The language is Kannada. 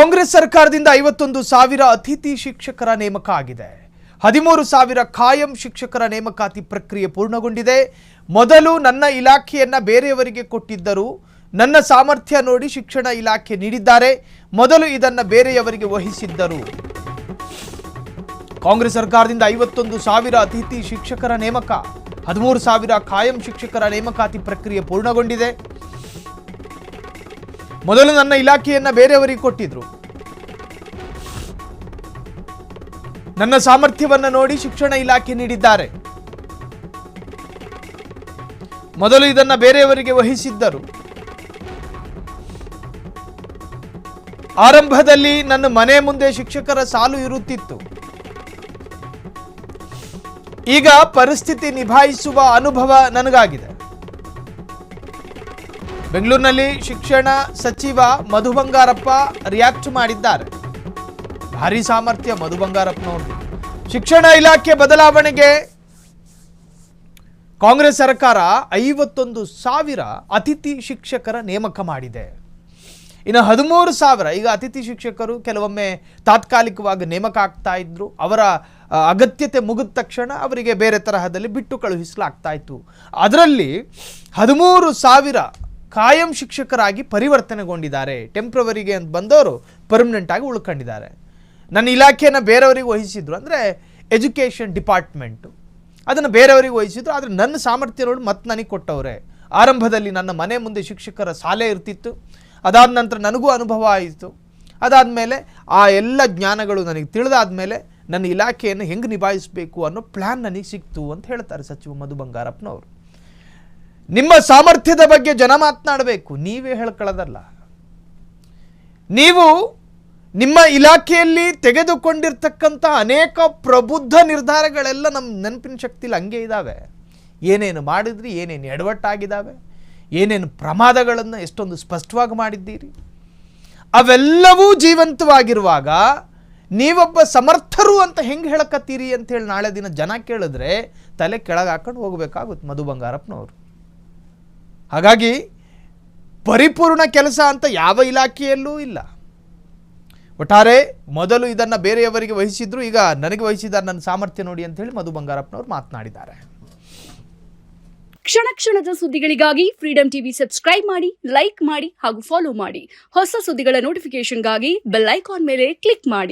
ಕಾಂಗ್ರೆಸ್ ಸರ್ಕಾರದಿಂದ 51,000 ಅತಿಥಿ ಶಿಕ್ಷಕರ ನೇಮಕ ಆಗಿದೆ. 13,000 ಖಾಯಂ ಶಿಕ್ಷಕರ ನೇಮಕಾತಿ ಪ್ರಕ್ರಿಯೆ ಪೂರ್ಣಗೊಂಡಿದೆ. ಮೊದಲು ನನ್ನ ಇಲಾಖೆಯನ್ನ ಬೇರೆಯವರಿಗೆ ಕೊಟ್ಟಿದ್ದರು. ನನ್ನ ಸಾಮರ್ಥ್ಯ ನೋಡಿ ಶಿಕ್ಷಣ ಇಲಾಖೆ ನೀಡಿದ್ದಾರೆ. ಮೊದಲು ಇದನ್ನ ಬೇರೆಯವರಿಗೆ ವಹಿಸಿದ್ದರು. ಕಾಂಗ್ರೆಸ್ ಸರ್ಕಾರದಿಂದ 51,000 ಅತಿಥಿ ಶಿಕ್ಷಕರ ನೇಮಕ, 13,000 ಖಾಯಂ ಶಿಕ್ಷಕರ ನೇಮಕಾತಿ ಪ್ರಕ್ರಿಯೆ ಪೂರ್ಣಗೊಂಡಿದೆ. ಮೊದಲು ನನ್ನ ಇಲಾಖೆಯನ್ನ ಬೇರೆಯವರಿಗೆ ಕೊಟ್ಟಿದ್ರು. ನನ್ನ ಸಾಮರ್ಥ್ಯವನ್ನು ನೋಡಿ ಶಿಕ್ಷಣ ಇಲಾಖೆ ನೀಡಿದ್ದಾರೆ. ಮೊದಲು ಇದನ್ನ ಬೇರೆಯವರಿಗೆ ವಹಿಸಿದ್ದರು. ಆರಂಭದಲ್ಲಿ ನನ್ನ ಮನೆ ಮುಂದೆ ಶಿಕ್ಷಕರ ಸಾಲು ಇರುತ್ತಿತ್ತು. ಈಗ ಪರಿಸ್ಥಿತಿ ನಿಭಾಯಿಸುವ ಅನುಭವ ನನಗಾಗಿದೆ. ಬೆಂಗಳೂರಿನಲ್ಲಿ ಶಿಕ್ಷಣ ಸಚಿವ ಮಧು ಬಂಗಾರಪ್ಪ ರಿಯಾಕ್ಟ್ ಮಾಡಿದ್ದಾರೆ. ಭಾರಿ ಸಾಮರ್ಥ್ಯ ಮಧು ಬಂಗಾರಪ್ಪನವರು. ಶಿಕ್ಷಣ ಇಲಾಖೆ ಬದಲಾವಣೆಗೆ ಕಾಂಗ್ರೆಸ್ ಸರ್ಕಾರ 51,000 ಅತಿಥಿ ಶಿಕ್ಷಕರ ನೇಮಕ ಮಾಡಿದೆ. ಇನ್ನು 13,000 ಈಗ ಅತಿಥಿ ಶಿಕ್ಷಕರು ಕೆಲವೊಮ್ಮೆ ತಾತ್ಕಾಲಿಕವಾಗಿ ನೇಮಕ ಆಗ್ತಾ ಇದ್ರು. ಅವರ ಅಗತ್ಯತೆ ಮುಗಿದ ತಕ್ಷಣ ಅವರಿಗೆ ಬೇರೆ ತರಹದಲ್ಲಿ ಬಿಟ್ಟು ಕಳುಹಿಸಲಾಗ್ತಾ ಇತ್ತು. ಅದರಲ್ಲಿ 13,000 ಖಾಯಂ ಶಿಕ್ಷಕರಾಗಿ ಪರಿವರ್ತನೆಗೊಂಡಿದ್ದಾರೆ. ಟೆಂಪ್ರವರಿಗೆ ಅಂತ ಬಂದವರು ಪರ್ಮನೆಂಟ್ ಆಗಿ ಉಳ್ಕೊಂಡಿದ್ದಾರೆ. ನನ್ನ ಇಲಾಖೆಯನ್ನು ಬೇರೆಯವರಿಗೆ ವಹಿಸಿದ್ರು, ಅಂದರೆ ಎಜುಕೇಷನ್ ಡಿಪಾರ್ಟ್ಮೆಂಟು ಅದನ್ನು ಬೇರೆಯವರಿಗೆ ವಹಿಸಿದ್ರು. ಆದರೆ ನನ್ನ ಸಾಮರ್ಥ್ಯ ನೋಡಿ ಮತ್ತೆ ನನಗೆ ಕೊಟ್ಟವ್ರೆ. ಆರಂಭದಲ್ಲಿ ನನ್ನ ಮನೆ ಮುಂದೆ ಶಿಕ್ಷಕರ ಸಾಲೆ ಇರ್ತಿತ್ತು. ಅದಾದ ನಂತರ ನನಗೂ ಅನುಭವ ಆಯಿತು. ಅದಾದಮೇಲೆ ಆ ಎಲ್ಲ ಜ್ಞಾನಗಳು ನನಗೆ ತಿಳಿದಾದ್ಮೇಲೆ ನನ್ನ ಇಲಾಖೆಯನ್ನು ಹೆಂಗೆ ನಿಭಾಯಿಸಬೇಕು ಅನ್ನೋ ಪ್ಲ್ಯಾನ್ ನನಗೆ ಸಿಕ್ತು ಅಂತ ಹೇಳ್ತಾರೆ ಸಚಿವ ಮಧು ಬಂಗಾರಪ್ಪನವರು. ನಿಮ್ಮ ಸಾಮರ್ಥ್ಯದ ಬಗ್ಗೆ ಜನ ಮಾತನಾಡಬೇಕು, ನೀವೇ ಹೇಳ್ಕೊಳ್ಳೋದಲ್ಲ. ನೀವು ನಿಮ್ಮ ಇಲಾಖೆಯಲ್ಲಿ ತೆಗೆದುಕೊಂಡಿರ್ತಕ್ಕಂಥ ಅನೇಕ ಪ್ರಬುದ್ಧ ನಿರ್ಧಾರಗಳೆಲ್ಲ ನಮ್ಮ ನೆನಪಿನ ಶಕ್ತಿಲಿ ಹಂಗೆ ಇದ್ದಾವೆ. ಏನೇನು ಮಾಡಿದ್ರಿ, ಏನೇನು ಎಡವಟ್ಟಾಗಿದ್ದಾವೆ, ಏನೇನು ಪ್ರಮಾದಗಳನ್ನು ಎಷ್ಟೊಂದು ಸ್ಪಷ್ಟವಾಗಿ ಮಾಡಿದ್ದೀರಿ, ಅವೆಲ್ಲವೂ ಜೀವಂತವಾಗಿರುವಾಗ ನೀವೊಬ್ಬ ಸಮರ್ಥರು ಅಂತ ಹೆಂಗೆ ಹೇಳಕತ್ತೀರಿ ಅಂತೇಳಿ ನಾಳೆ ದಿನ ಜನ ಕೇಳಿದ್ರೆ ತಲೆ ಕೆಳಗೆ ಹಾಕೊಂಡು ಹೋಗಬೇಕಾಗುತ್ತೆ ಮಧು ಬಂಗಾರಪ್ಪನವರು. ಹಾಗಾಗಿ ಪರಿಪೂರ್ಣ ಕೆಲಸ ಅಂತ ಯಾವ ಇಲಾಖೆಯಲ್ಲೂ ಇಲ್ಲ. ಒಟ್ಟಾರೆ ಮೊದಲು ಇದನ್ನು ಬೇರೆಯವರಿಗೆ ವಹಿಸಿದ್ರು, ಈಗ ನನಗೆ ವಹಿಸಿದ್ದಾರೆ ನನ್ನ ಸಾಮರ್ಥ್ಯ ನೋಡಿ ಅಂತ ಹೇಳಿ ಮಧು ಬಂಗಾರಪ್ಪನವರು ಮಾತನಾಡಿದ್ದಾರೆ. ಕ್ಷಣ ಕ್ಷಣದ ಸುದ್ದಿಗಳಿಗಾಗಿ ಫ್ರೀಡಂ ಟಿವಿ ಸಬ್ಸ್ಕ್ರೈಬ್ ಮಾಡಿ, ಲೈಕ್ ಮಾಡಿ ಹಾಗೂ ಫಾಲೋ ಮಾಡಿ. ಹೊಸ ಸುದ್ದಿಗಳ ನೋಟಿಫಿಕೇಶನ್ಗಾಗಿ ಬೆಲ್ ಐಕಾನ್ ಮೇಲೆ ಕ್ಲಿಕ್ ಮಾಡಿ.